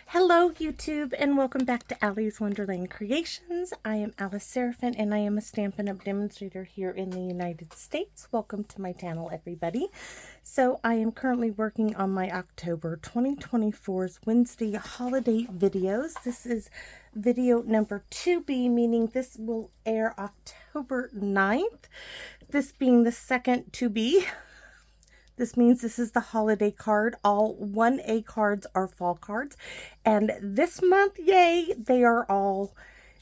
Hello YouTube and welcome back to Allie's Wonderland Creations. I am Alice Seraphin and I am a Stampin' Up! Demonstrator here in the United States. Welcome to my channel, everybody. So I am currently working on my October 2024's Wednesday holiday videos. This is video number 2B, meaning this will air October 9th. This being the second 2B. This means this is the holiday card. All 1A cards are fall cards. And this month, yay, they are all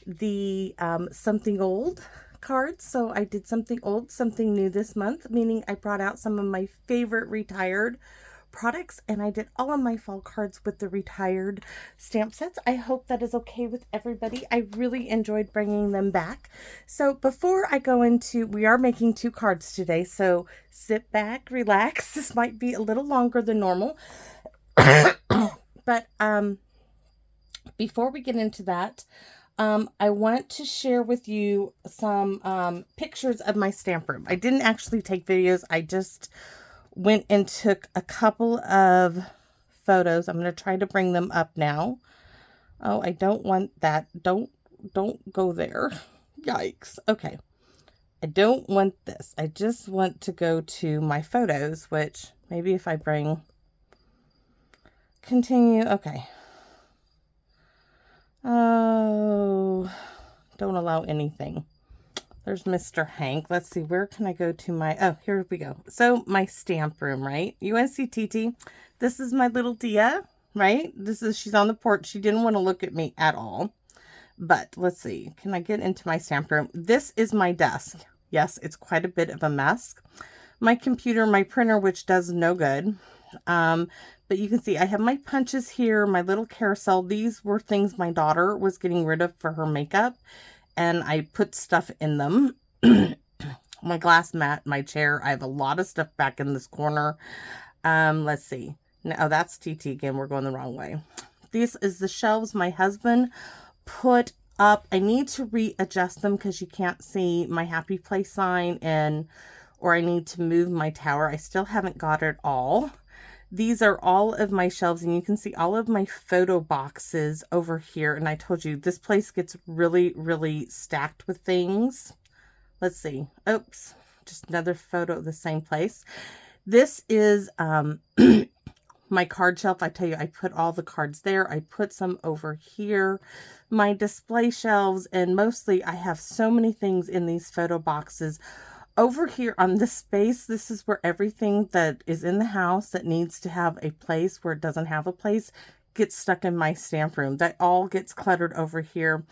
the something old cards. So I did something old, something new this month, meaning I brought out some of my favorite retired products, and I did all of my fall cards with the retired stamp sets. I hope that is okay with everybody. I really enjoyed bringing them back. So before I go into, we are making 2 cards today, so sit back, relax. This might be a little longer than normal. But before we get into that, I want to share with you some pictures of my stamp room. I didn't actually take videos. I just went and took a couple of photos. I'm going to try to bring them up now. Oh, I don't want that. Don't go there. Yikes. Okay. I don't want this. I just want to go to my photos, which maybe if I bring continue. Okay. Oh, don't allow anything. There's Mr. Hank. Let's see, where can I go to my, oh, here we go. So my stamp room, right? You want to see TT? This is my little Dia, right? She's on the porch. She didn't want to look at me at all. But let's see, can I get into my stamp room? This is my desk. Yes, it's quite a bit of a mess. My computer, my printer, which does no good. But you can see I have my punches here, my little carousel. These were things my daughter was getting rid of for her makeup, and I put stuff in them. My glass mat, my chair. I have a lot of stuff back in this corner. Let's see. Oh, that's TT again. We're going the wrong way. This is the shelves my husband put up. I need to readjust them because you can't see my happy place sign, or I need to move my tower. I still haven't got it all. These are all of my shelves, and you can see all of my photo boxes over here. And I told you, this place gets really, really stacked with things. Let's see. Oops. Just another photo of the same place. This is my card shelf. I tell you, I put all the cards there. I put some over here. My display shelves, and mostly I have so many things in these photo boxes. Over here on this space, this is where everything that is in the house that needs to have a place where it doesn't have a place gets stuck in my stamp room. That all gets cluttered over here.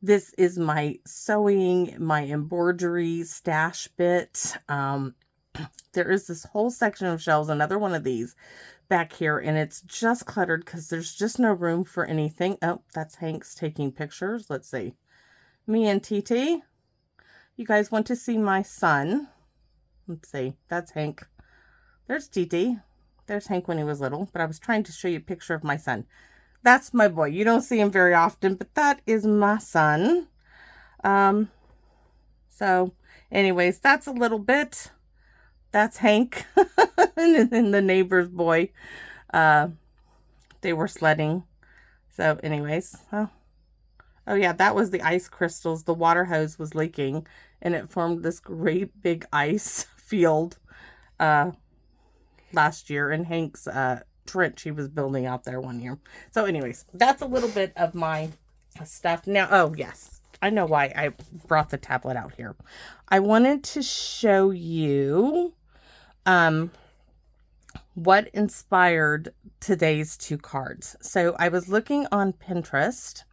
This is my sewing, my embroidery stash bit. There is this whole section of shelves, another one of these back here, and it's just cluttered because there's just no room for anything. Oh, that's Hank's taking pictures. Let's see. Me and TT. You guys want to see my son? Let's see. That's Hank. There's TT. There's Hank when he was little, but I was trying to show you a picture of my son. That's my boy. You don't see him very often, but that is my son. So anyways, that's a little bit. That's Hank and then the neighbor's boy. They were sledding. So anyways, oh yeah, that was the ice crystals. The water hose was leaking, and it formed this great big ice field last year in Hank's trench he was building out there one year. So anyways, that's a little bit of my stuff. Now, oh yes, I know why I brought the tablet out here. I wanted to show you what inspired today's 2 cards. So I was looking on Pinterest,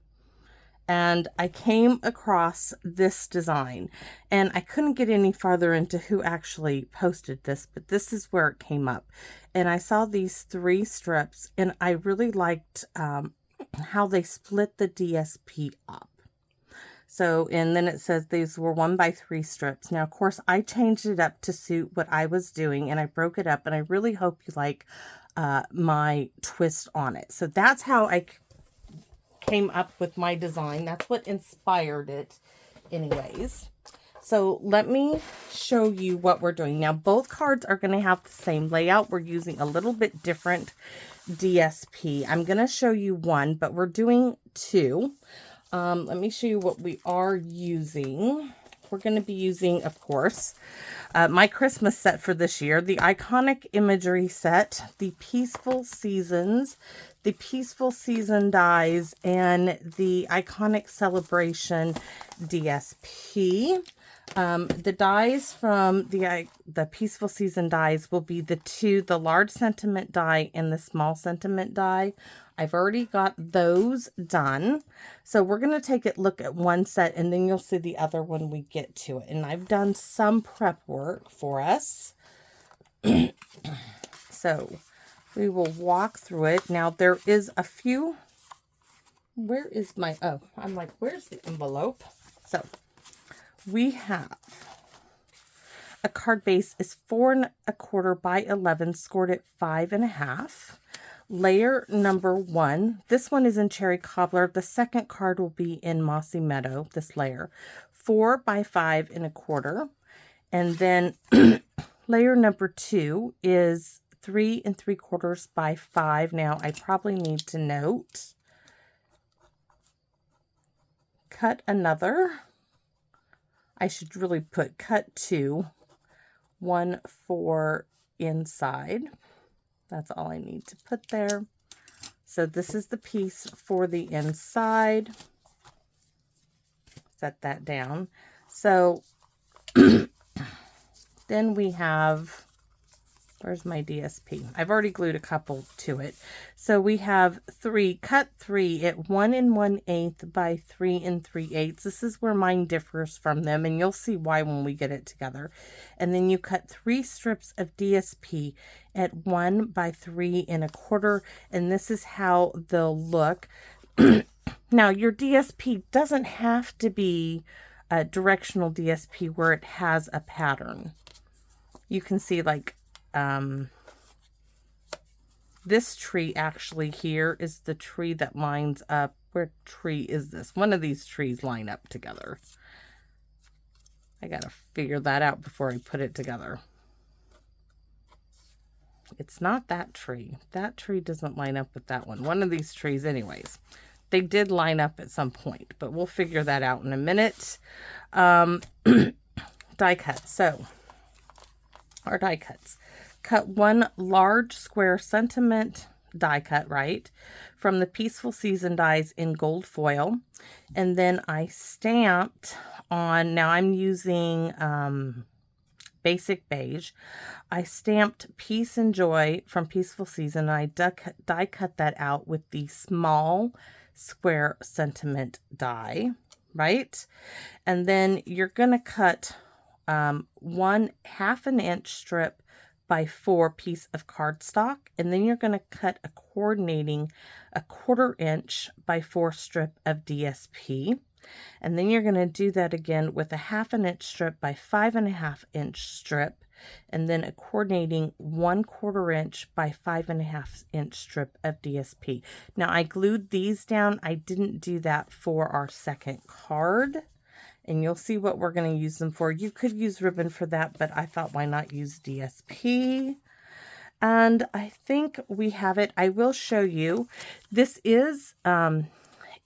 and I came across this design, and I couldn't get any farther into who actually posted this, but this is where it came up. And I saw these 3 strips, and I really liked how they split the DSP up. So, and then it says these were 1x3 strips. Now, of course, I changed it up to suit what I was doing, and I broke it up, and I really hope you like my twist on it. So that's how I came up with my design. That's what inspired it anyways. So let me show you what we're doing. Now both cards are going to have the same layout. We're using a little bit different DSP. I'm going to show you one, but we're doing two. Let me show you what we are using. We're going to be using, of course, my Christmas set for this year, the Iconic Imagery set, the Peaceful Seasons, the Peaceful Season dies, and the Iconic Celebration DSP. The dies from the Peaceful Season dies will be the large sentiment die and the small sentiment die. I've already got those done. So we're going to take a look at one set and then you'll see the other when we get to it. And I've done some prep work for us. So we will walk through it. Now there is a few. Where is my, oh, I'm like, where's the envelope? So we have a card base is 4 1/4 by 11, scored at 5 1/2. Layer number 1. This one is in Cherry Cobbler. The second card will be in Mossy Meadow, this layer. 4 by 5 1/4. And then layer number 2 is 3 3/4 by 5. Now, I probably need to note, cut another. I should really put cut 2, 1 for inside. That's all I need to put there. So this is the piece for the inside. Set that down. So then we have, where's my DSP? I've already glued a couple to it. So we have cut 3 at 1 1/8 by 3 3/8. This is where mine differs from them, and you'll see why when we get it together. And then you cut 3 strips of DSP at 1 by 3 1/4, and this is how they'll look. Now, your DSP doesn't have to be a directional DSP where it has a pattern. You can see, like, this tree actually here is the tree that lines up. Where tree is this? One of these trees line up together. I gotta figure that out before I put it together. It's not that tree. That tree doesn't line up with that one. One of these trees anyways. They did line up at some point, but we'll figure that out in a minute. Die cut. So, our die cuts. Cut 1 large square sentiment die cut, right, from the Peaceful Season dies in gold foil. And then I stamped on, now I'm using Basic Beige. I stamped Peace and Joy from Peaceful Season. And I die cut that out with the small square sentiment die, right? And then you're going to cut 1 1/2 inch strip by 4 piece of cardstock, and then you're going to cut a coordinating 1/4 inch by 4 strip of DSP, and then you're going to do that again with a 1/2 inch strip by 5 1/2 inch strip, and then a coordinating 1/4 inch by 5 1/2 inch strip of DSP. Now I glued these down. I didn't do that for our second card. And you'll see what we're going to use them for. You could use ribbon for that, but I thought, why not use DSP? And I think we have it. I will show you. This is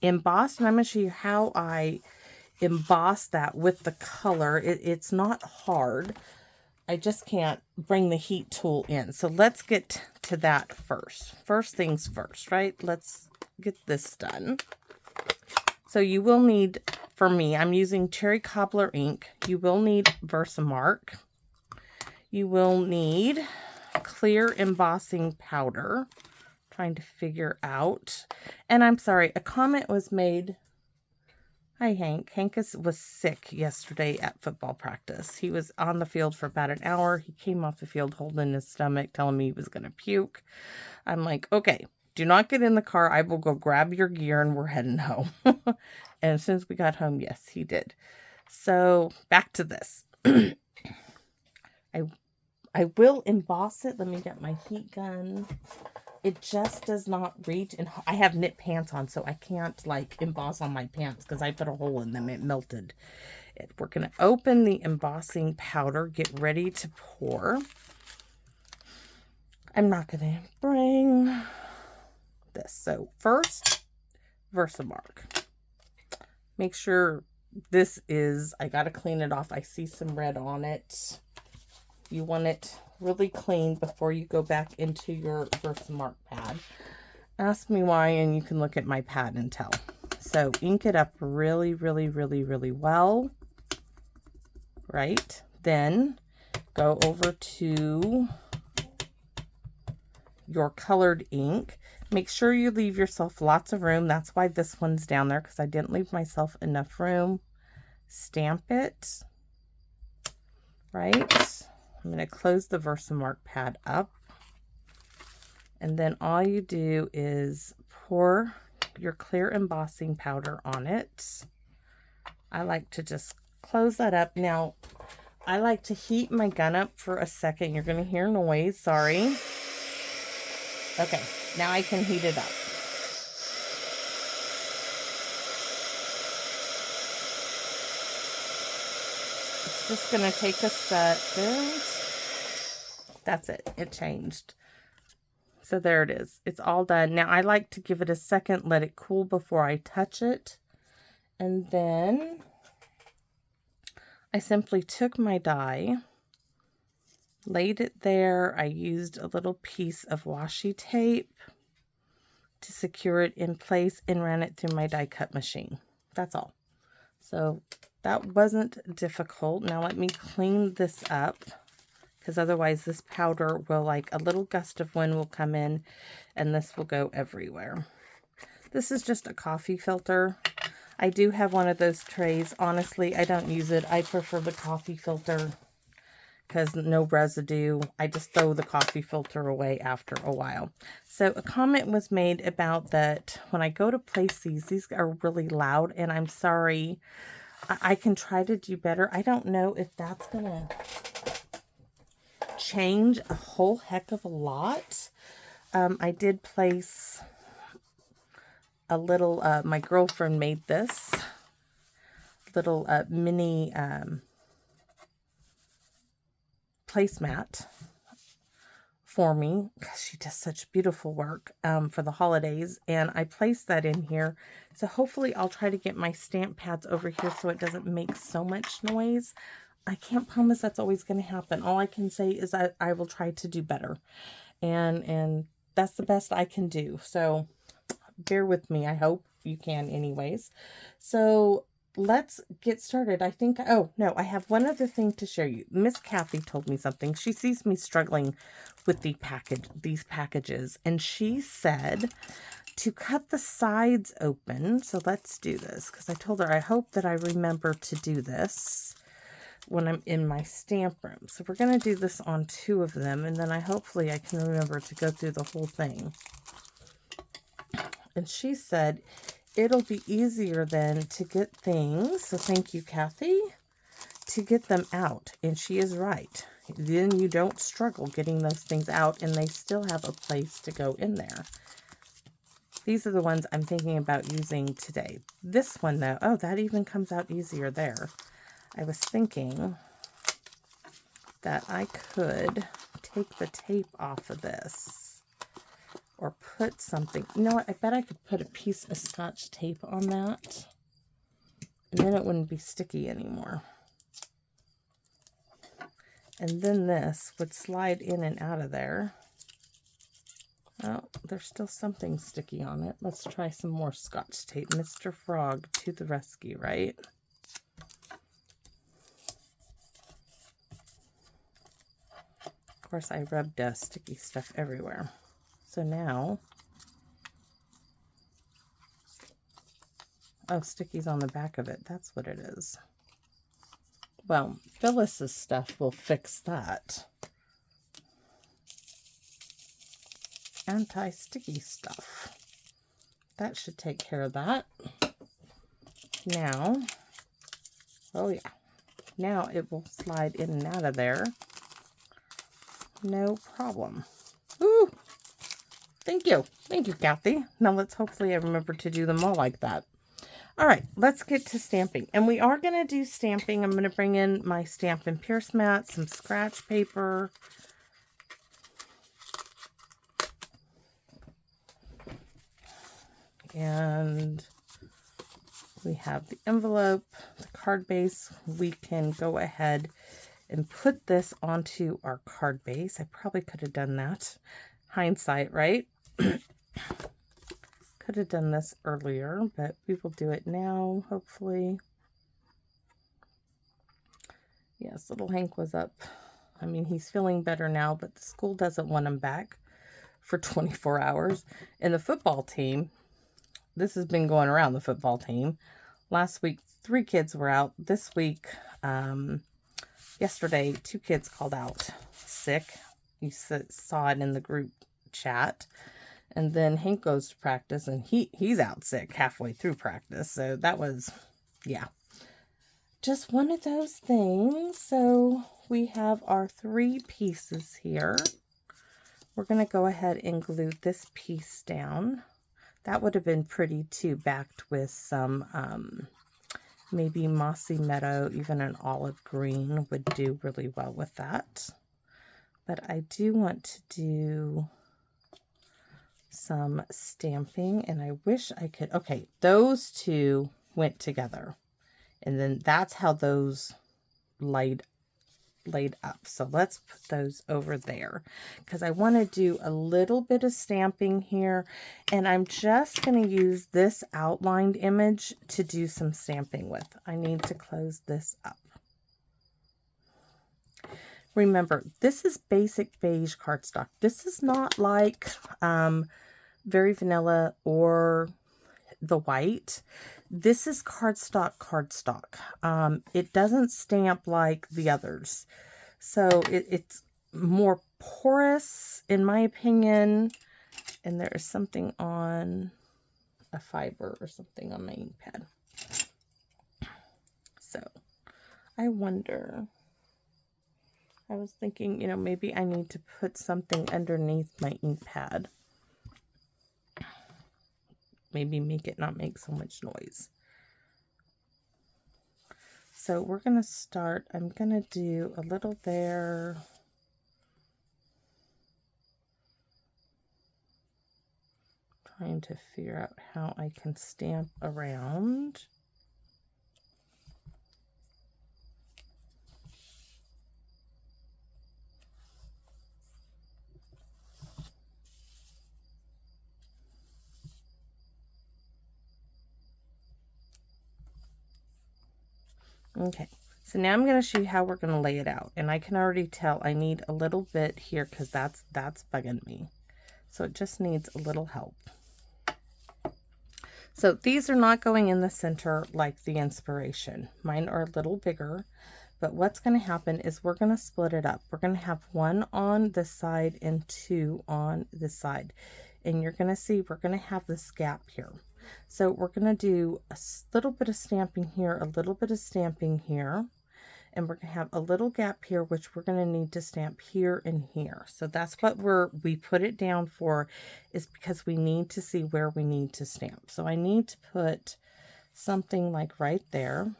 embossed, and I'm going to show you how I emboss that with the color. It's not hard. I just can't bring the heat tool in. So let's get to that first. First things first, right? Let's get this done. So you will need, for me, I'm using Cherry Cobbler ink. You will need Versamark. You will need clear embossing powder. Trying to figure out. And I'm sorry, a comment was made. Hi, Hank. Hank was sick yesterday at football practice. He was on the field for about an hour. He came off the field holding his stomach, telling me he was going to puke. I'm like, okay. Do not get in the car. I will go grab your gear and we're heading home. And as soon as we got home, yes, he did. So back to this. I will emboss it. Let me get my heat gun. It just does not reach. And I have knit pants on, so I can't like emboss on my pants because I put a hole in them. It melted. We're going to open the embossing powder. Get ready to pour. I'm not going to bring this. So first, Versamark. Make sure this is, I got to clean it off. I see some red on it. You want it really clean before you go back into your Versamark pad. Ask me why, and you can look at my pad and tell. So ink it up really, really, really, really well. Right? Then go over to your colored ink. Make sure you leave yourself lots of room. That's why this one's down there, because I didn't leave myself enough room. Stamp it. Right? I'm going to close the Versamark pad up. And then all you do is pour your clear embossing powder on it. I like to just close that up. Now, I like to heat my gun up for a second. You're going to hear noise. Sorry. Okay, now I can heat it up. It's just going to take a second. That's it. It changed. So there it is. It's all done. Now I like to give it a second, let it cool before I touch it. And then I simply took my die, laid it there. I used a little piece of washi tape to secure it in place and ran it through my die cut machine. That's all. So that wasn't difficult. Now let me clean this up, because otherwise this powder will, like a little gust of wind will come in and this will go everywhere. This is just a coffee filter. I do have one of those trays. Honestly, I don't use it. I prefer the coffee filter because no residue. I just throw the coffee filter away after a while. So a comment was made about that when I go to place these are really loud, and I'm sorry. I can try to do better. I don't know if that's going to change a whole heck of a lot. I did place a little, my girlfriend made this little mini placemat for me, because she does such beautiful work for the holidays, and I placed that in here. So hopefully I'll try to get my stamp pads over here so it doesn't make so much noise. I can't promise that's always going to happen. All I can say is I will try to do better, and that's the best I can do. So bear with me. I hope you can anyways. So let's get started. I think, oh no, I have one other thing to show you. Miss Kathy told me something. She sees me struggling with these packages, and she said to cut the sides open. So let's do this, because I told her I hope that I remember to do this when I'm in my stamp room. So we're going to do this on 2 of them, and then hopefully I can remember to go through the whole thing. And she said it'll be easier then to get things, so thank you, Kathy, to get them out. And she is right. Then you don't struggle getting those things out, and they still have a place to go in there. These are the ones I'm thinking about using today. This one, though, oh, that even comes out easier there. I was thinking that I could take the tape off of this, or put something. You know what? I bet I could put a piece of Scotch tape on that, and then it wouldn't be sticky anymore. And then this would slide in and out of there. Oh, there's still something sticky on it. Let's try some more Scotch tape. Mr. Frog to the rescue, right? Of course, I rubbed sticky stuff everywhere. So now, oh, sticky's on the back of it. That's what it is. Well, Phyllis's stuff will fix that. Anti-sticky stuff. That should take care of that. Now, oh yeah, now it will slide in and out of there. No problem. Ooh, thank you. Thank you, Kathy. Now let's hopefully I remember to do them all like that. All right, let's get to stamping. And we are going to do stamping. I'm going to bring in my Stampin' Pierce mat, some scratch paper. And we have the envelope, the card base. We can go ahead and put this onto our card base. I probably could have done that. Hindsight, right? Could have done this earlier, but we will do it now, hopefully. Yes, little Hank was up. I mean, he's feeling better now, but the school doesn't want him back for 24 hours. And the football team, this has been going around the football team. Last week, 3 kids were out. This week, yesterday, 2 kids called out sick. You saw it in the group chat. And then Hank goes to practice, and he's out sick halfway through practice. So that was, yeah, just one of those things. So we have our 3 pieces here. We're going to go ahead and glue this piece down. That would have been pretty too, backed with some maybe mossy meadow. Even an olive green would do really well with that. But I do want to do some stamping, and I wish I could. Okay, those 2 went together, and then that's how those laid up. So let's put those over there, because I want to do a little bit of stamping here, and I'm just going to use this outlined image to do some stamping with. I need to close this up. Remember, this is Basic Beige cardstock. This is not like Very Vanilla or the white. This is cardstock. It doesn't stamp like the others. So it's more porous, in my opinion. And there is something on a fiber or something on my ink pad. So I wonder, I was thinking, you know, maybe I need to put something underneath my ink pad. Maybe make it not make so much noise. So we're going to start, I'm going to do a little there. Trying to figure out how I can stamp around. Okay, so now I'm going to show you how we're going to lay it out. And I can already tell I need a little bit here because that's bugging me. So it just needs a little help. So these are not going in the center like the inspiration. Mine are a little bigger. But what's going to happen is we're going to split it up. We're going to have 1 on this side and 2 on this side. And you're going to see we're going to have this gap here. So we're going to do a little bit of stamping here, a little bit of stamping here, and we're going to have a little gap here, which we're going to need to stamp here and here. So that's what we put it down for, is because we need to see where we need to stamp. So I need to put something like right there.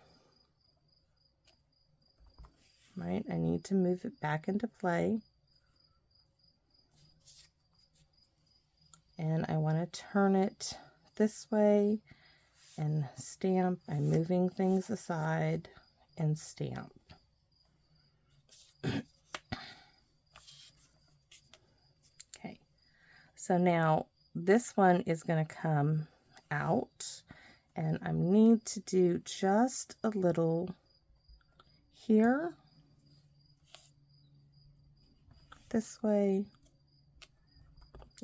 Right? I need to move it back into play. And I want to turn it this way and stamp. I'm moving things aside and stamp. Okay, so now this one is going to come out, and I need to do just a little here, this way,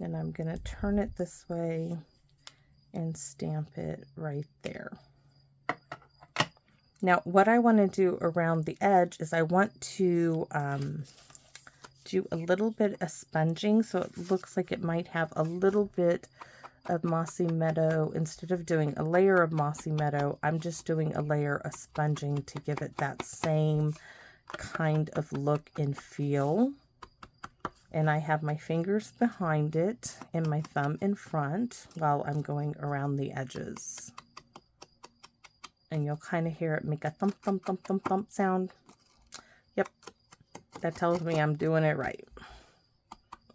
and I'm going to turn it this way and stamp it right there. Now what I want to do around the edge is I want to do a little bit of sponging, so it looks like it might have a little bit of mossy meadow. Instead of doing a layer of mossy meadow, I'm just doing a layer of sponging to give it that same kind of look and feel. And I have my fingers behind it and my thumb in front while I'm going around the edges. And you'll kind of hear it make a thump, thump, thump, thump, thump sound. Yep, that tells me I'm doing it right.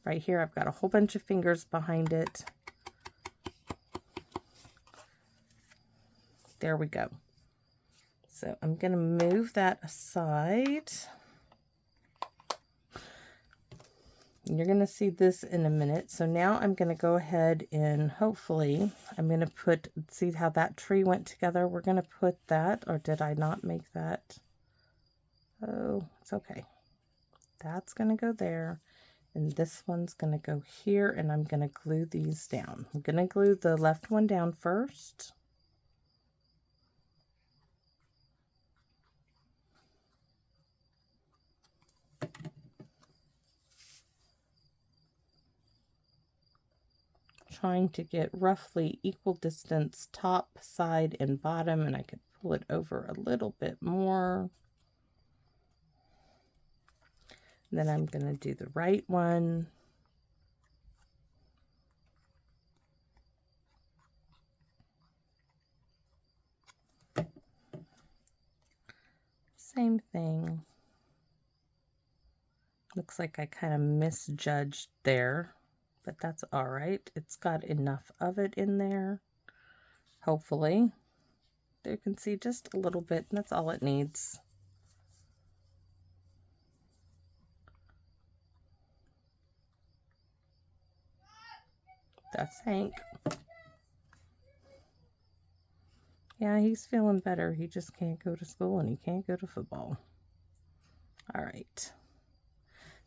Right here, I've got a whole bunch of fingers behind it. There we go. So I'm going to move that aside. You're going to see this in a minute. So now I'm going to go ahead and hopefully I'm going to put, see how that tree went together? We're going to put that, or did I not make that? Oh, it's okay. That's going to go there. And this one's going to go here, and I'm going to glue these down. I'm going to glue the left one down first. Trying to get roughly equal distance top, side, and bottom, and I could pull it over a little bit more. Then I'm going to do the right one. Same thing. Looks like I kind of misjudged there, but that's all right. It's got enough of it in there. Hopefully. You can see just a little bit, and that's all it needs. That's Hank. Yeah, he's feeling better. He just can't go to school and he can't go to football. All right.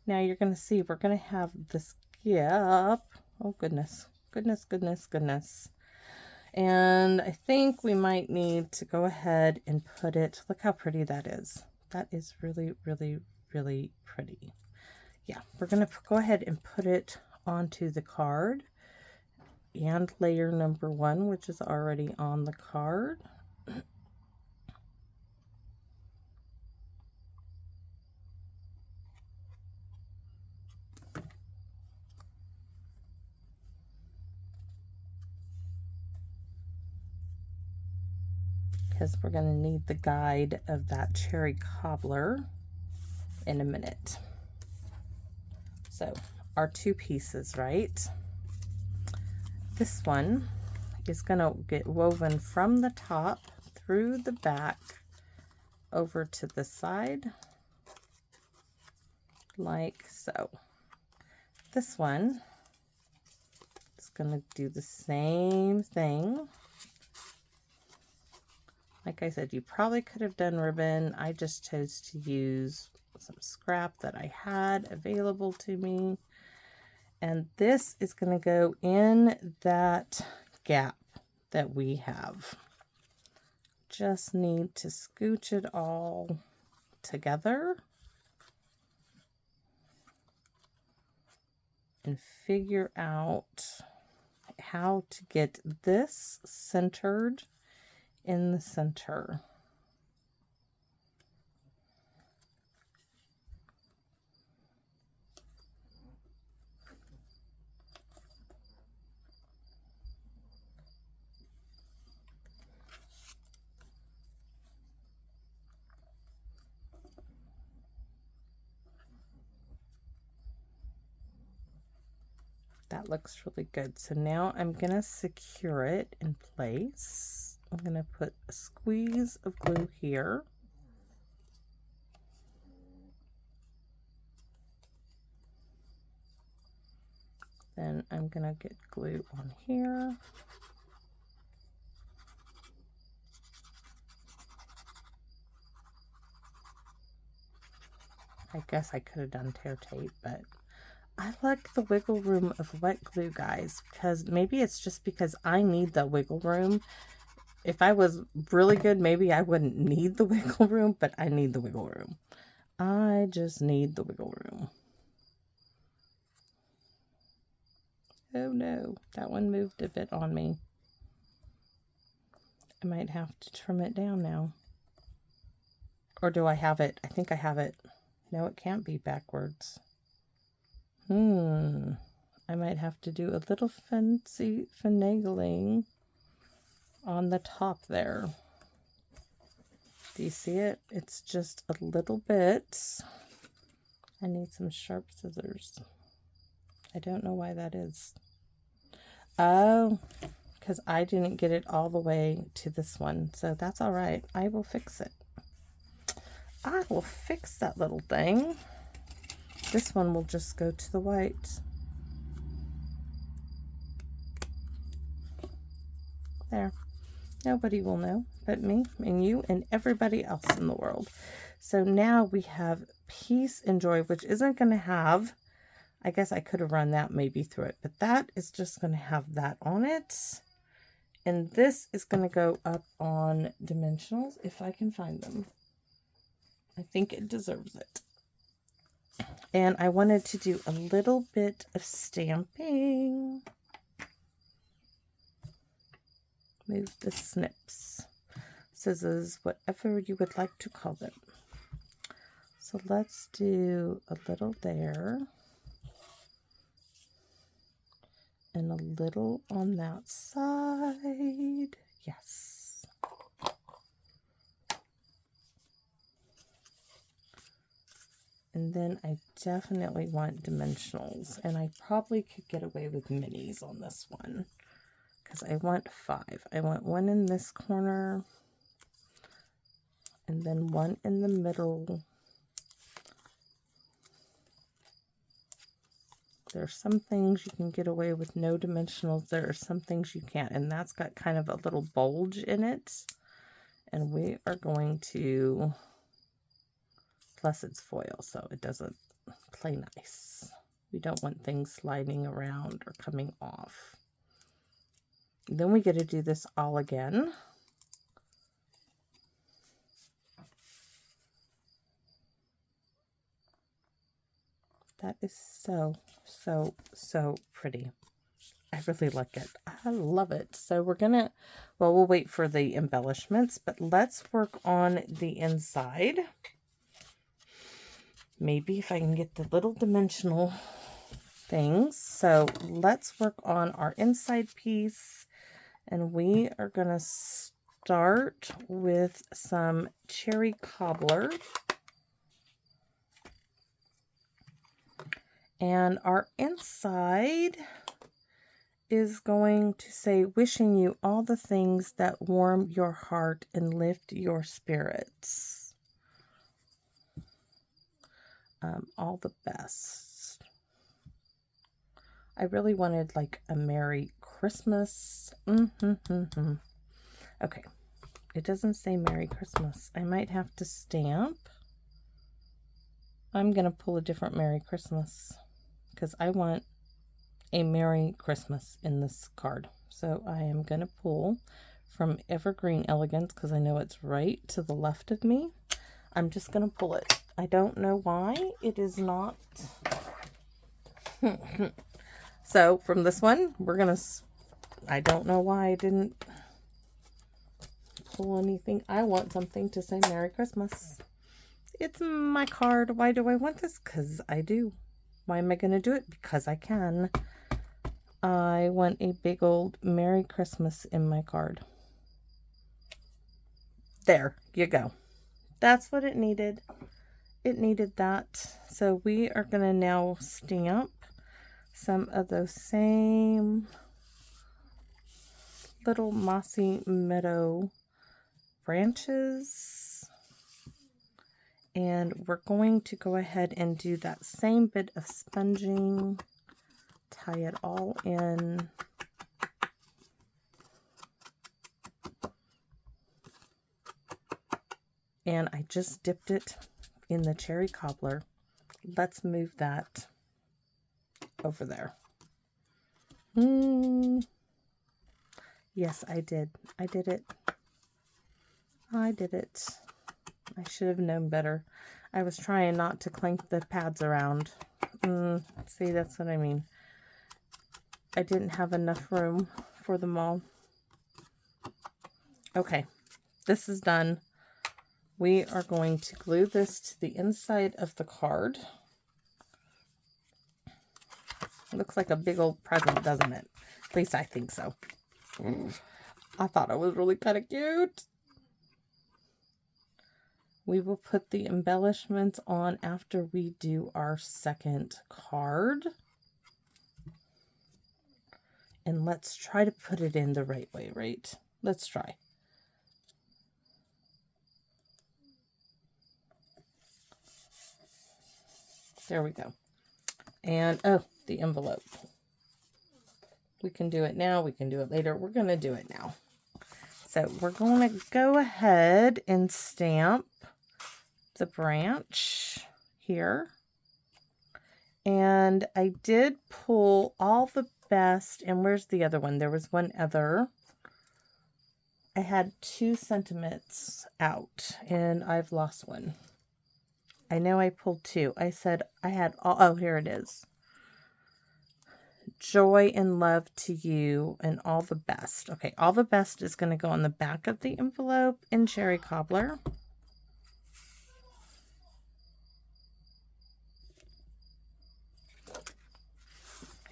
Now you're going to see we're going to have this gap. Oh, goodness. Goodness, goodness, goodness. And I think we might need to go ahead and put it, look how pretty that is. That is really, really, really pretty. Yeah, we're going to go ahead and put it onto the card. And layer number 1, which is already on the card. Because we're going to need the guide of that cherry cobbler in a minute. So our 2 pieces, right? This one is going to get woven from the top through the back over to the side, like so. This one is going to do the same thing. Like I said, you probably could have done ribbon. I just chose to use some scrap that I had available to me. And this is going to go in that gap that we have. Just need to scooch it all together and figure out how to get this centered in the center. That looks really good. So now I'm going to secure it in place. I'm going to put a squeeze of glue here. Then I'm going to get glue on here. I guess I could have done tear tape, but I like the wiggle room of wet glue, guys, because maybe it's just because I need the wiggle room. If I was really good, maybe I wouldn't need the wiggle room, but I need the wiggle room. I just need the wiggle room. Oh no, that one moved a bit on me. I might have to trim it down now. Or do I have it? I think I have it. No, it can't be backwards. I might have to do a little fancy finagling on the top there. Do you see it? It's just a little bit. I need some sharp scissors. I don't know why that is. Oh, because I didn't get it all the way to this one. So that's all right. I will fix it. I will fix that little thing. This one will just go to the white. There. Nobody will know but me and you and everybody else in the world. So now we have Peace and Joy, which isn't going to have, I guess I could have run that maybe through it, but that is just going to have that on it. And this is going to go up on dimensionals if I can find them. I think it deserves it. And I wanted to do a little bit of stamping. Move the snips, scissors, whatever you would like to call them. So let's do a little there. And a little on that side. Yes. And then I definitely want dimensionals. And I probably could get away with minis on this one, because I want 5. I want one in this corner, and then one in the middle. There are some things you can get away with no dimensionals. There are some things you can't, and that's got kind of a little bulge in it. And we are going to, plus it's foil, so it doesn't play nice. We don't want things sliding around or coming off. Then we get to do this all again. That is so, so, so pretty. I really like it. I love it. So we're gonna, well, we'll wait for the embellishments, but let's work on the inside. Maybe if I can get the little dimensional things. So let's work on our inside piece. And we are going to start with some cherry cobbler. And our inside is going to say, wishing you all the things that warm your heart and lift your spirits. All the best. I really wanted like a Merry Christmas. Okay, it doesn't say Merry Christmas. I might have to stamp. I'm going to pull a different Merry Christmas because I want a Merry Christmas in this card. So I am going to pull from Evergreen Elegance because I know it's right to the left of me. I'm just going to pull it. I don't know why it is not. So from this one, we're going to, I don't know why I didn't pull anything. I want something to say Merry Christmas. It's my card. Why do I want this? Because I do. Why am I going to do it? Because I can. I want a big old Merry Christmas in my card. There you go. That's what it needed. It needed that. So we are going to now stamp some of those same little mossy meadow branches. And we're going to go ahead and do that same bit of sponging. Tie it all in. And I just dipped it in the cherry cobbler. Let's move that over there. Yes, I did. I did it. I did it. I should have known better. I was trying not to clank the pads around. See, that's what I mean. I didn't have enough room for them all. Okay, this is done. We are going to glue this to the inside of the card. It looks like a big old present, doesn't it? At least I think so. I thought it was really kind of cute. We will put the embellishments on after we do our second card. And let's try to put it in the right way, right? Let's try. There we go. And, oh, the envelope. We can do it now. We can do it later. We're going to do it now. So we're going to go ahead and stamp the branch here. And I did pull all the best. And where's the other one? There was one other. I had 2 sentiments out and I've lost one. I know I pulled 2. I said I had all, oh, here it is. Joy and love to you and all the best. Okay, all the best is going to go on the back of the envelope in Cherry Cobbler.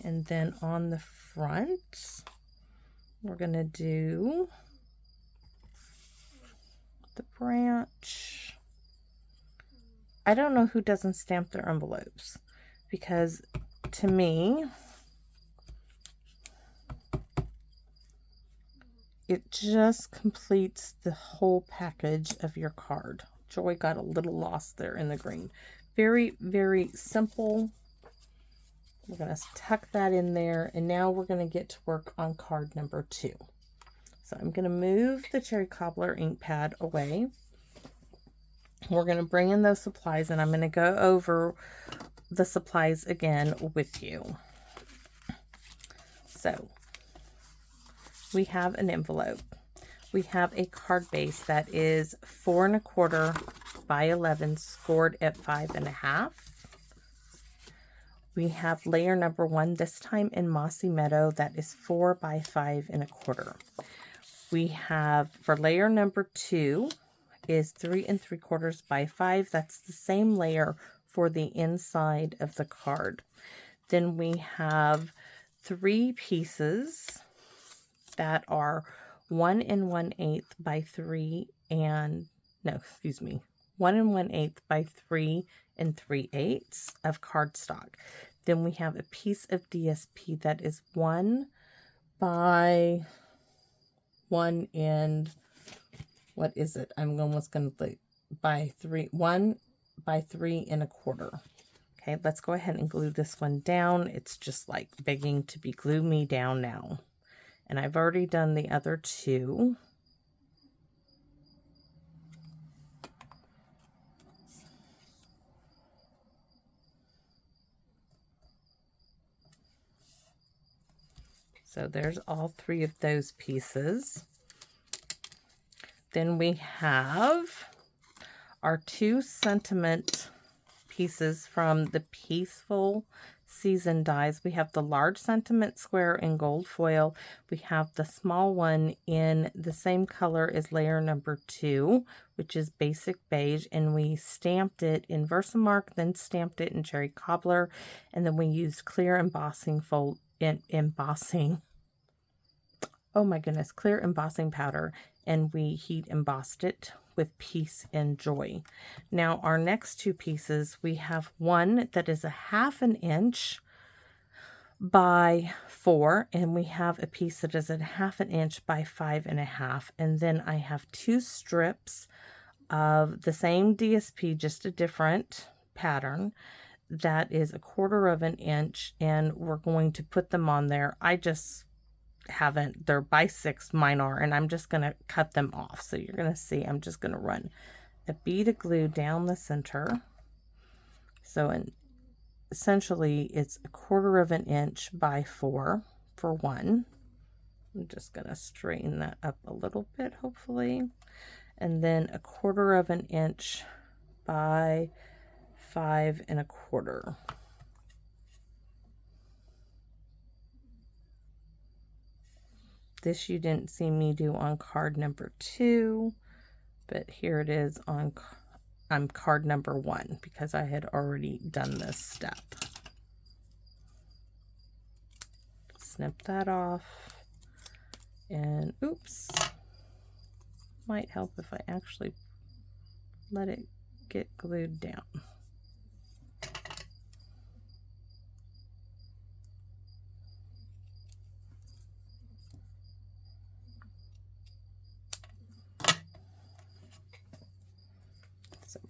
And then on the front, we're going to do the branch. I don't know who doesn't stamp their envelopes, because to me, it just completes the whole package of your card. Joy got a little lost there in the green. Very, very simple. We're going to tuck that in there, and now we're going to get to work on card number 2. So I'm going to move the Cherry Cobbler ink pad away. We're going to bring in those supplies, and I'm going to go over the supplies again with you. So we have an envelope. We have a card base that is 4 1/4 by 11, scored at 5 1/2. We have layer number 1, this time in Mossy Meadow, that is 4 by 5 1/4. We have, for layer number 2, is 3 3/4 by 5. That's the same layer for the inside of the card. Then we have 3 pieces that are 1 1/8 by 3 and, no, excuse me, 1 1/8 by 3 3/8 of cardstock. Then we have a piece of DSP that is 1 by 1 and, what is it? I'm almost going to by 3, 1 by 3 1/4. Okay, let's go ahead and glue this one down. It's just like begging to be glue me down now. And I've already done the other 2. So there's all 3 of those pieces. Then we have our 2 sentiment pieces from the Peaceful Season dies. We have the large sentiment square in gold foil. We have the small one in the same color as layer number 2, which is Basic Beige, and we stamped it in Versamark, then stamped it in Cherry Cobbler, and then we used clear embossing oh my goodness, clear embossing powder, and we heat embossed it with Peace and Joy. Now our next 2 pieces, we have one that is a 1/2 inch by 4, and we have a piece that is a 1/2 inch by 5 1/2, and then I have 2 strips of the same DSP, just a different pattern, that is a 1/4 inch, and we're going to put them on there. I just haven't, they're by 6, mine are, and I'm just going to cut them off. So you're going to see, I'm just going to run a bead of glue down the center. So essentially it's a 1/4 inch by 4 for one. I'm just going to straighten that up a little bit, hopefully. And then a 1/4 inch by 5 1/4. This you didn't see me do on card number 2, but here it is on card number 1, because I had already done this step. Snip that off, and oops, might help if I actually let it get glued down.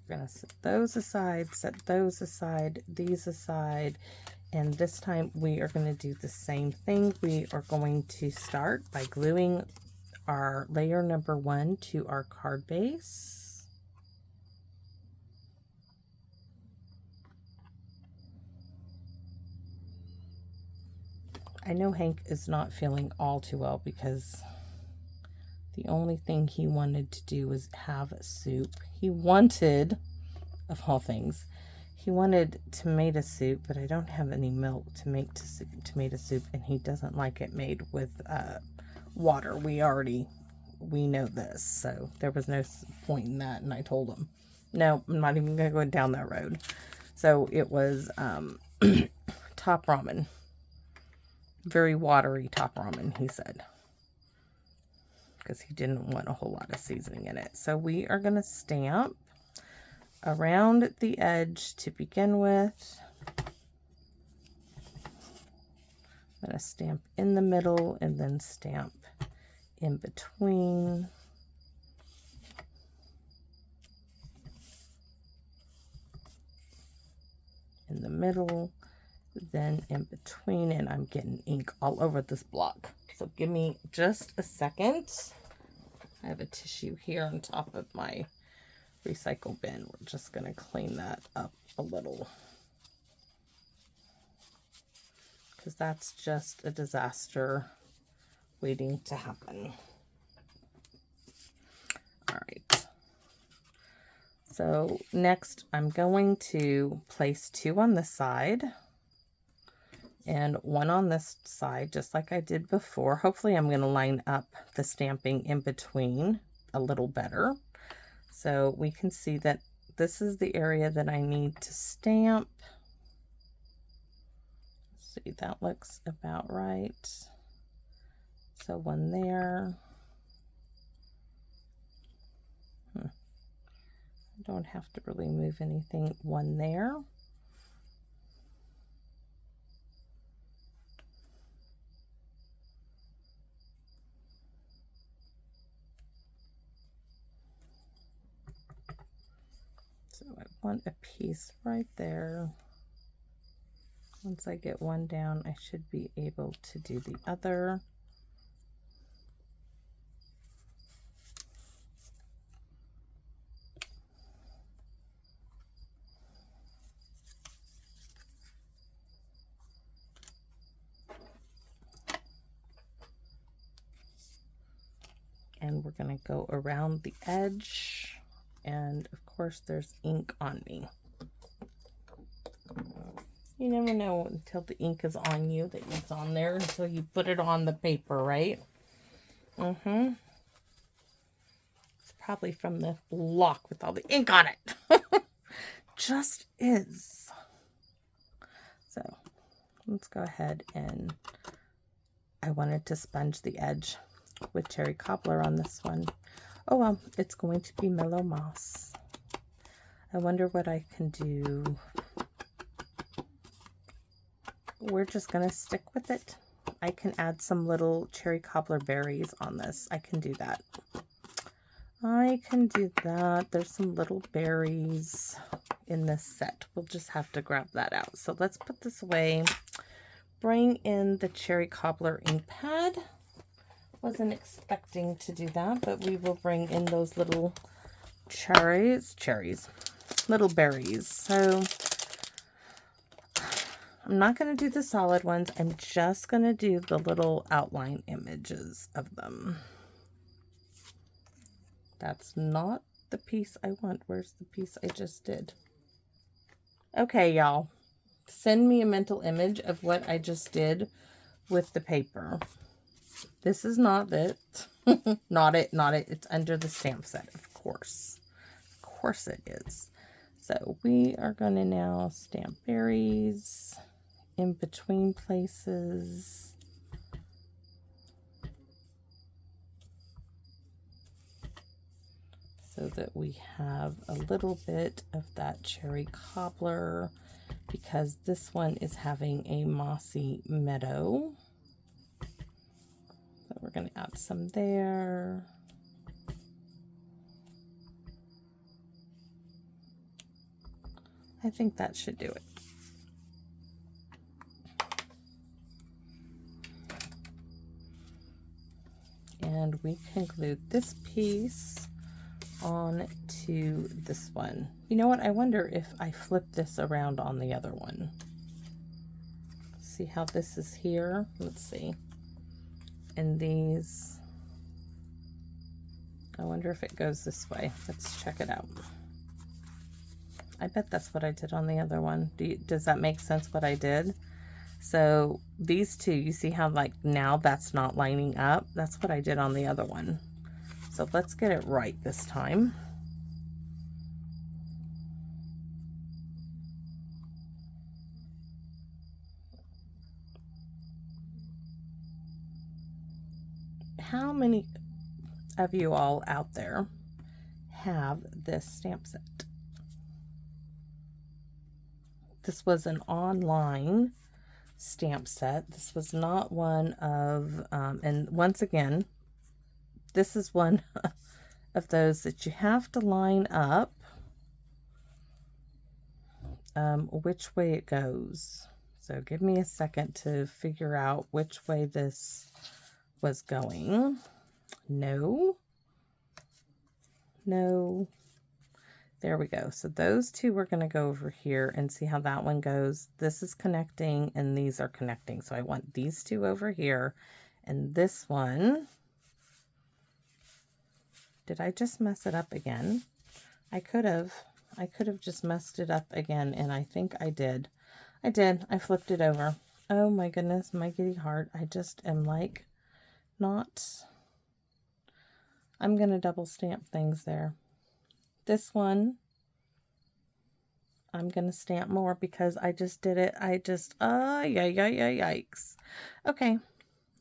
We're going to set those aside, these aside, and this time we are going to do the same thing. We are going to start by gluing our layer number 1 to our card base. I know Hank is not feeling all too well because the only thing he wanted to do was have soup. He wanted, of all things, he wanted tomato soup, but I don't have any milk to make tomato soup, and he doesn't like it made with water. We know this, so there was no point in that, and I told him, no, I'm not even going to go down that road. So it was top ramen. Very watery top ramen, he said, because he didn't want a whole lot of seasoning in it. So we are going to stamp around the edge to begin with. I'm going to stamp in the middle and then stamp in between. In the middle, then in between, and I'm getting ink all over this block. So give me just a second. I have a tissue here on top of my recycle bin. We're just going to clean that up a little, because that's just a disaster waiting to happen. All right. So next I'm going to place 2 on this side and 1 on this side, just like I did before. Hopefully I'm going to line up the stamping in between a little better, so we can see that this is the area that I need to stamp. Let's see, that looks about right. So 1 there. I don't have to really move anything. 1 there. So I want a piece right there. Once I get 1 down, I should be able to do the other. And we're going to go around the edge, and of course there's ink on me. You never know until the ink is on you that it's on there until you put it on the paper, right? It's probably from the block with all the ink on it. Just is. So let's go ahead, and I wanted to sponge the edge with cherry cobbler on this one. Oh well, it's going to be mellow moss. I wonder what I can do. We're just gonna stick with it. I can add some little cherry cobbler berries on this. I can do that. I can do that. There's some little berries in this set. We'll just have to grab that out. So let's put this away. Bring in the cherry cobbler ink pad. Wasn't expecting to do that, but we will bring in those little little berries. So I'm not going to do the solid ones. I'm just going to do the little outline images of them. That's not the piece I want. Where's the piece I just did? Okay, y'all. Send me a mental image of what I just did with the paper. This is not it. Not it. It's under the stamp set, of course. Of course it is. So we are going to now stamp berries in between places. So that we have a little bit of that cherry cobbler, because this one is having a mossy meadow. So we're going to add some there. I think that should do it. And we can glue this piece on to this one. You know what? I wonder if I flip this around on the other one. See how this is here? Let's see. And these, I wonder if it goes this way. Let's check it out. I bet that's what I did on the other one. Does that make sense what I did? So these two, you see how like now that's not lining up? That's what I did on the other one. So let's get it right this time. How many of you all out there have this stamp set? This was an online stamp set. This was not one of, and once again, this is one of those that you have to line up which way it goes. So give me a second to figure out which way this was going. No. No. There we go. So those two we're going to go over here and see how that one goes. This is connecting and these are connecting. So I want these two over here and this one. Did I just mess it up again? I could have just messed it up again, and I think I did. I did. I flipped it over. Oh my goodness, my giddy heart. I just am like not. I'm going to double stamp things there. This one, I'm going to stamp more because I just did it. I just, yikes. Okay,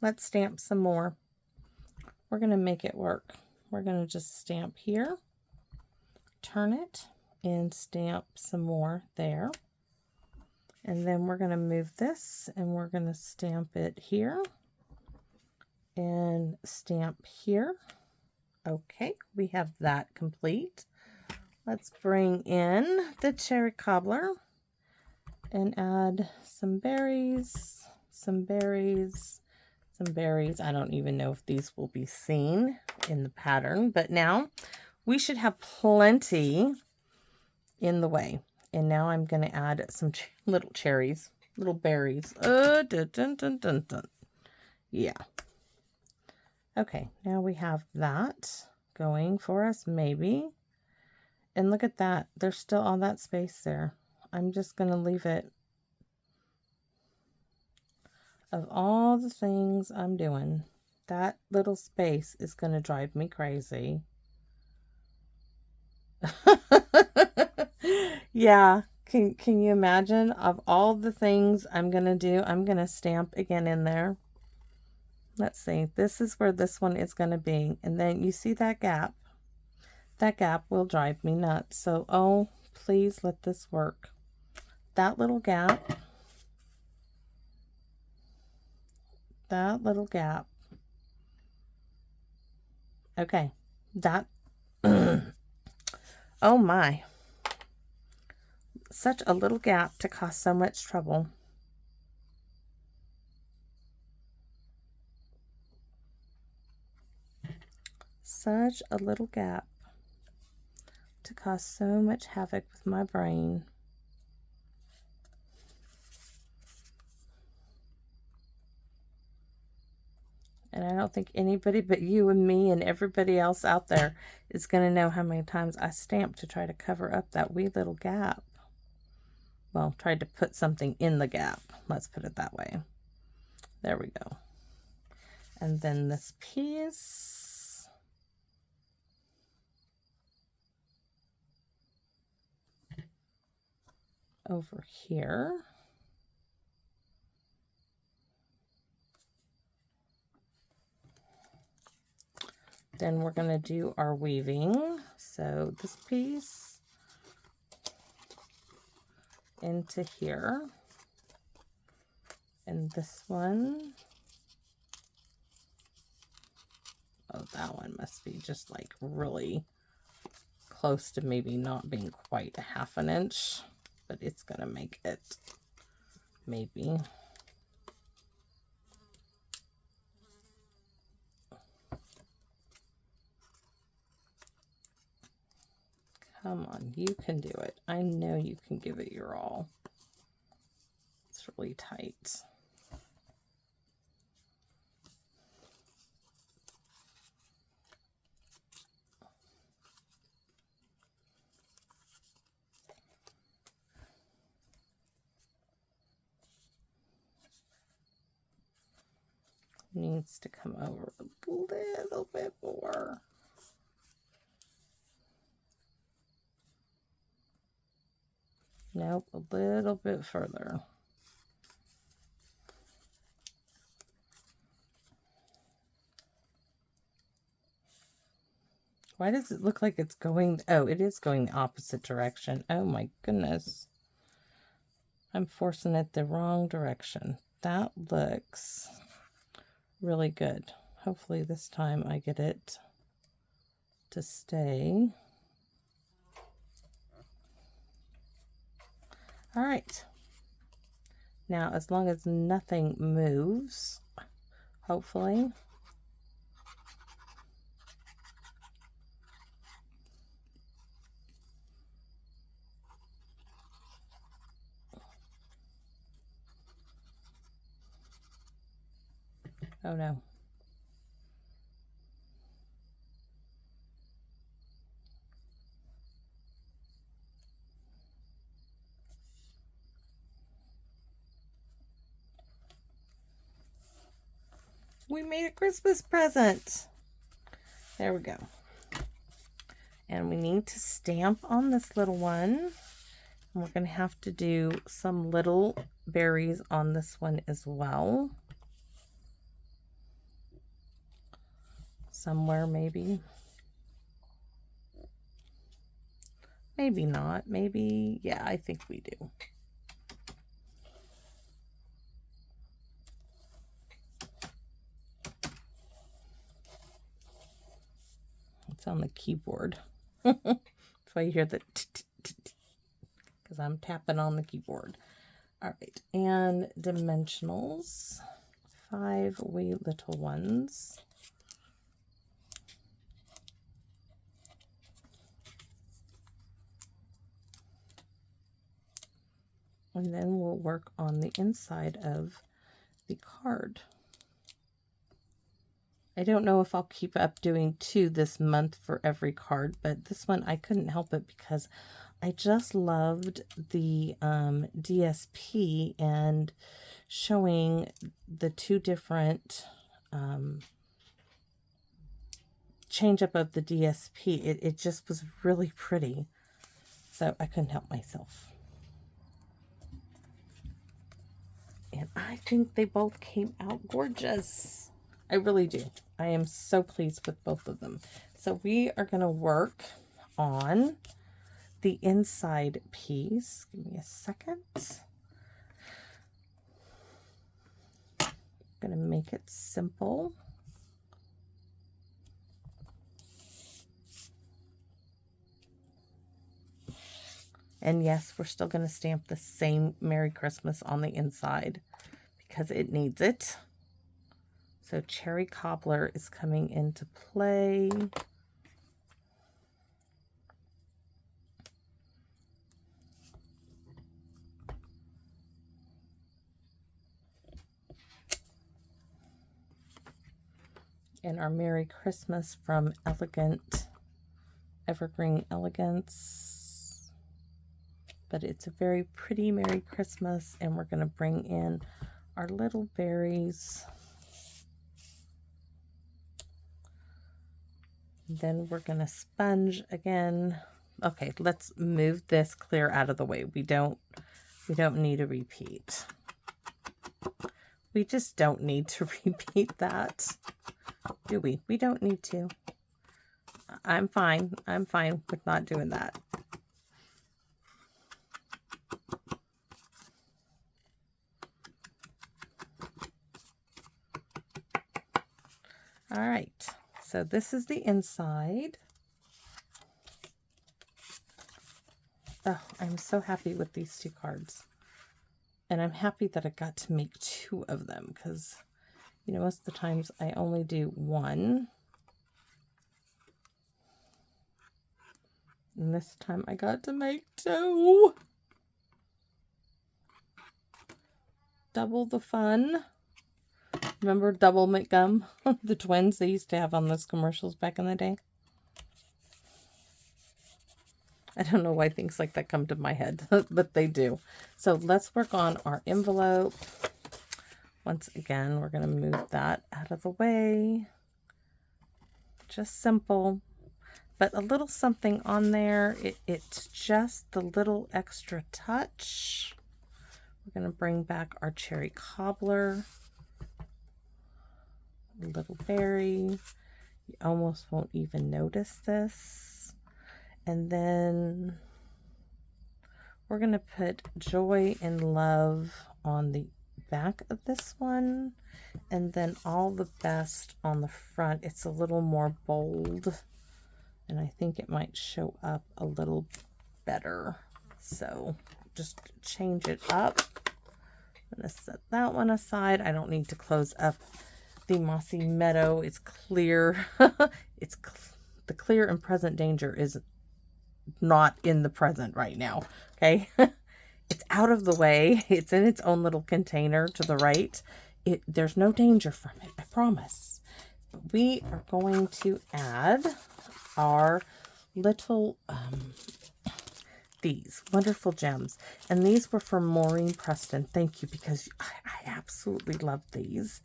let's stamp some more. We're going to make it work. We're going to just stamp here, turn it, and stamp some more there. And then we're going to move this and we're going to stamp it here and stamp here. Okay, we have that complete. Let's bring in the cherry cobbler and add some berries, some berries, some berries. I don't even know if these will be seen in the pattern, but now we should have plenty in the way. And now I'm going to add some little cherries, little berries. Dun, dun, dun, dun, dun. Yeah. Okay, now we have that going for us, maybe. And look at that. There's still all that space there. I'm just going to leave it. Of all the things I'm doing, that little space is going to drive me crazy. Yeah. Can you imagine? Of all the things I'm going to do, I'm going to stamp again in there. Let's see. This is where this one is going to be. And then you see that gap? That gap will drive me nuts. So, oh, please let this work. That little gap. That little gap. Okay. That. Oh my. Such a little gap to cause so much trouble. Such a little gap to cause so much havoc with my brain. And I don't think anybody but you and me and everybody else out there is going to know how many times I stamped to try to cover up that wee little gap. Well, tried to put something in the gap. Let's put it that way. There we go. And then this piece. Over here. Then we're going to do our weaving. So this piece into here. And this one. Oh, that one must be just like really close to maybe not being quite a half an inch. but it's gonna make it, maybe. Come on, you can do it. I know you can give it your all. It's really tight. Needs to come over a little bit more. Nope, a little bit further. Why does it look like it's going? Oh, it is going the opposite direction. Oh my goodness. I'm forcing it the wrong direction. That looks really good. Hopefully this time I get it to stay. All right. Now, as long as nothing moves, hopefully. Oh no. We made a Christmas present. There we go. And we need to stamp on this little one. And we're going to have to do some little berries on this one as well. Somewhere maybe. Maybe not. Maybe, yeah, I think we do. It's on the keyboard. That's why you hear the because I'm tapping on the keyboard. All right, and dimensionals, 5 wee little ones. And then we'll work on the inside of the card. I don't know if I'll keep up doing 2 this month for every card, but this one I couldn't help it because I just loved the DSP and showing the 2 different change up of the DSP. It just was really pretty, so I couldn't help myself. And I think they both came out gorgeous. I really do. I am so pleased with both of them. So we are going to work on the inside piece. Give me a second. I'm going to make it simple. And yes, we're still going to stamp the same Merry Christmas on the inside because it needs it. So Cherry Cobbler is coming into play. And our Merry Christmas from Evergreen Elegance. But it's a very pretty Merry Christmas, and we're going to bring in our little berries. Then we're going to sponge again. Okay, let's move this clear out of the way. We don't need a repeat. We just don't need to repeat that, do we? We don't need to. I'm fine. I'm fine with not doing that. All right. So this is the inside. Oh, I'm so happy with these 2 cards. And I'm happy that I got to make 2 of them because, you know, most of the times I only do 1. And this time I got to make 2. Double the fun. Remember Double McGum? The twins they used to have on those commercials back in the day. I don't know why things like that come to my head, but they do. So let's work on our envelope. Once again, we're going to move that out of the way. Just simple, but a little something on there. It's just the little extra touch. We're going to bring back our cherry cobbler. A little berry. You almost won't even notice this. And then we're going to put joy and love on the back of this one. And then all the best on the front. It's a little more bold. And I think it might show up a little better. So just change it up. I'm going to set that one aside. I don't need to close up the Mossy Meadow. It's clear. The clear and present danger is not in the present right now. Okay. It's out of the way. It's in its own little container to the right. There's no danger from it, I promise. We are going to add our little these wonderful gems, and these were from Maureen Preston. Thank you, because I absolutely love these.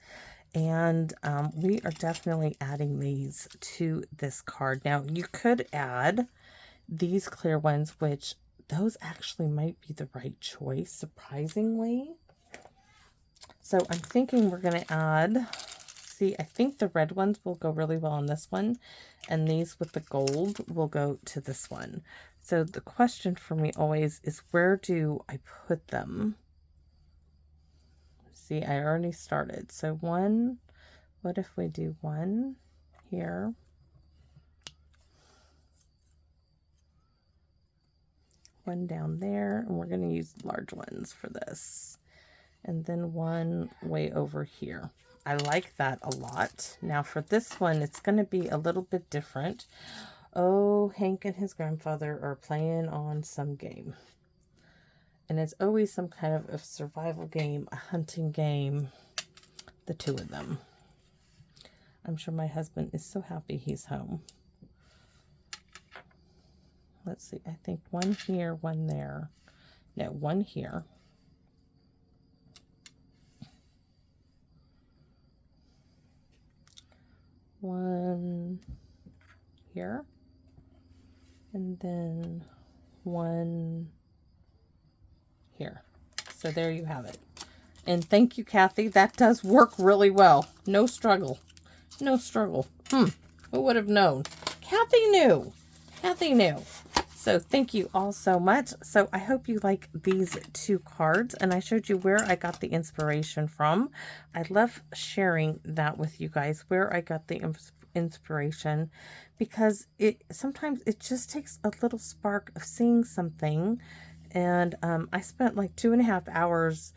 And we are definitely adding these to this card. Now you could add these clear ones, which those actually might be the right choice, surprisingly. So I'm thinking we're going to add, see, I think the red ones will go really well on this one, and these with the gold will go to this one. So the question for me always is, where do I put them? See, I already started. So one, what if we do one here? One down there, and we're going to use large ones for this. And then one way over here. I like that a lot. Now for this one, it's going to be a little bit different. Oh, Hank and his grandfather are playing on some game. And it's always some kind of a survival game, a hunting game, the 2 of them. I'm sure my husband is so happy he's home. Let's see, I think one here, one there. No, one here. One here. And then one here. So there you have it. And thank you, Kathy. That does work really well. No struggle. No struggle. Who would have known? Kathy knew. Kathy knew. So thank you all so much. So I hope you like these 2 cards, and I showed you where I got the inspiration from. I love sharing that with you guys, where I got the inspiration, because sometimes it just takes a little spark of seeing something. And I spent like 2.5 hours.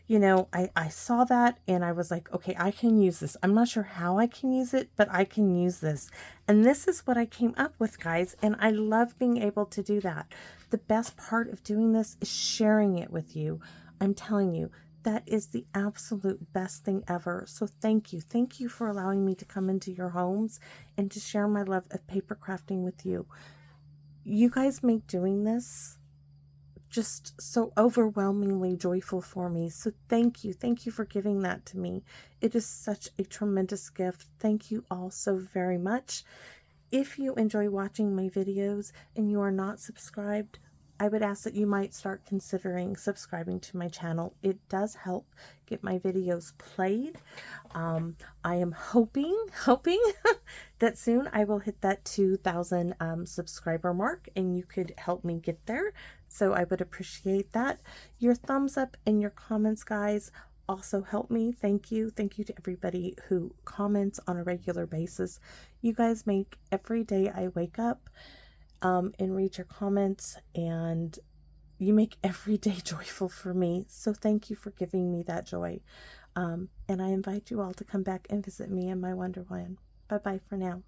You know, I saw that and I was like, okay, I can use this. I'm not sure how I can use it, but I can use this. And this is what I came up with, guys. And I love being able to do that. The best part of doing this is sharing it with you. I'm telling you, that is the absolute best thing ever. So thank you. Thank you for allowing me to come into your homes and to share my love of paper crafting with you. You guys make doing this just so overwhelmingly joyful for me. So thank you. Thank you for giving that to me. It is such a tremendous gift. Thank you all so very much. If you enjoy watching my videos and you are not subscribed, I would ask that you might start considering subscribing to my channel. It does help get my videos played. I am hoping that soon I will hit that 2,000 subscriber mark, and you could help me get there. So I would appreciate that. Your thumbs up and your comments, guys, also help me. Thank you. Thank you to everybody who comments on a regular basis. You guys make every day I wake up and read your comments, and you make every day joyful for me. So thank you for giving me that joy. And I invite you all to come back and visit me in my Wonderland. Bye-bye for now.